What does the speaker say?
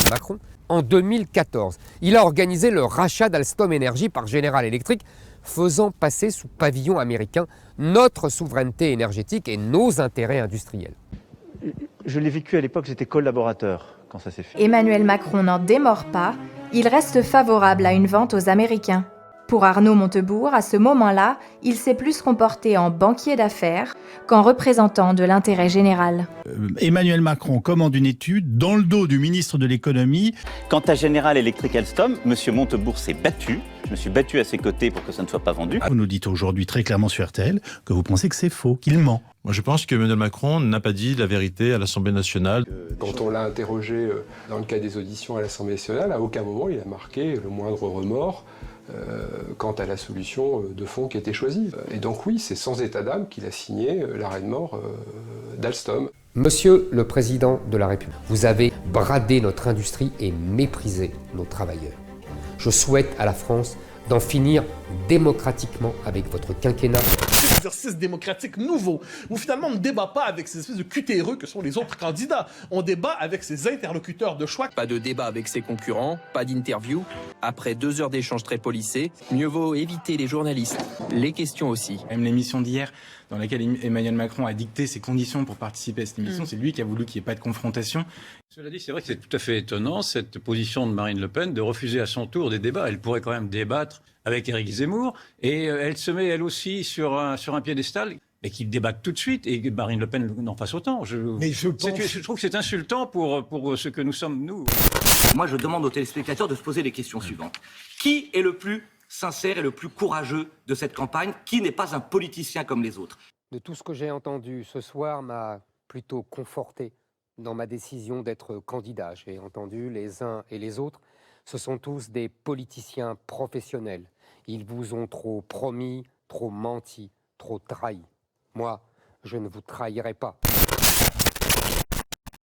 Macron en 2014. Il a organisé le rachat d'Alstom Energy par General Electric, faisant passer sous pavillon américain notre souveraineté énergétique et nos intérêts industriels. Je l'ai vécu à l'époque, j'étais collaborateur quand ça s'est fait. Emmanuel Macron n'en démord pas, il reste favorable à une vente aux Américains. Pour Arnaud Montebourg, à ce moment-là, il s'est plus comporté en banquier d'affaires qu'en représentant de l'intérêt général. Emmanuel Macron commande une étude dans le dos du ministre de l'économie. Quant à General Electric Alstom, M. Montebourg s'est battu. Je me suis battu à ses côtés pour que ça ne soit pas vendu. Vous nous dites aujourd'hui très clairement sur RTL que vous pensez que c'est faux, qu'il ment. Moi, je pense que Emmanuel Macron n'a pas dit la vérité à l'Assemblée nationale. Quand on l'a interrogé dans le cadre des auditions à l'Assemblée nationale, à aucun moment il a marqué le moindre remords quant à la solution de fond qui était choisie. Et donc oui, c'est sans état d'âme qu'il a signé l'arrêt de mort d'Alstom. Monsieur le Président de la République, vous avez bradé notre industrie et méprisé nos travailleurs. Je souhaite à la France d'en finir démocratiquement avec votre quinquennat. C'est un exercice démocratique nouveau, où finalement on ne débat pas avec ces espèces de cutéreux que sont les autres candidats. On débat avec ses interlocuteurs de choix. Pas de débat avec ses concurrents, pas d'interview. Après 2 heures d'échange très policés, mieux vaut éviter les journalistes. Les questions aussi. Même l'émission d'hier, dans laquelle Emmanuel Macron a dicté ses conditions pour participer à cette émission, c'est lui qui a voulu qu'il n'y ait pas de confrontation. Cela dit, c'est vrai que c'est tout à fait étonnant, cette position de Marine Le Pen, de refuser à son tour des débats. Elle pourrait quand même débattre avec Éric Zemmour, et elle se met elle aussi sur un piédestal, et qu'il débatte tout de suite, et Marine Le Pen n'en fasse autant. Je trouve que c'est insultant pour ce que nous sommes, nous. Moi, je demande aux téléspectateurs de se poser les questions suivantes. Qui est le plus sincère et le plus courageux de cette campagne? Qui n'est pas un politicien comme les autres? De tout ce que j'ai entendu ce soir m'a plutôt conforté dans ma décision d'être candidat. J'ai entendu les uns et les autres. Ce sont tous des politiciens professionnels. Ils vous ont trop promis, trop menti, trop trahi. Moi, je ne vous trahirai pas.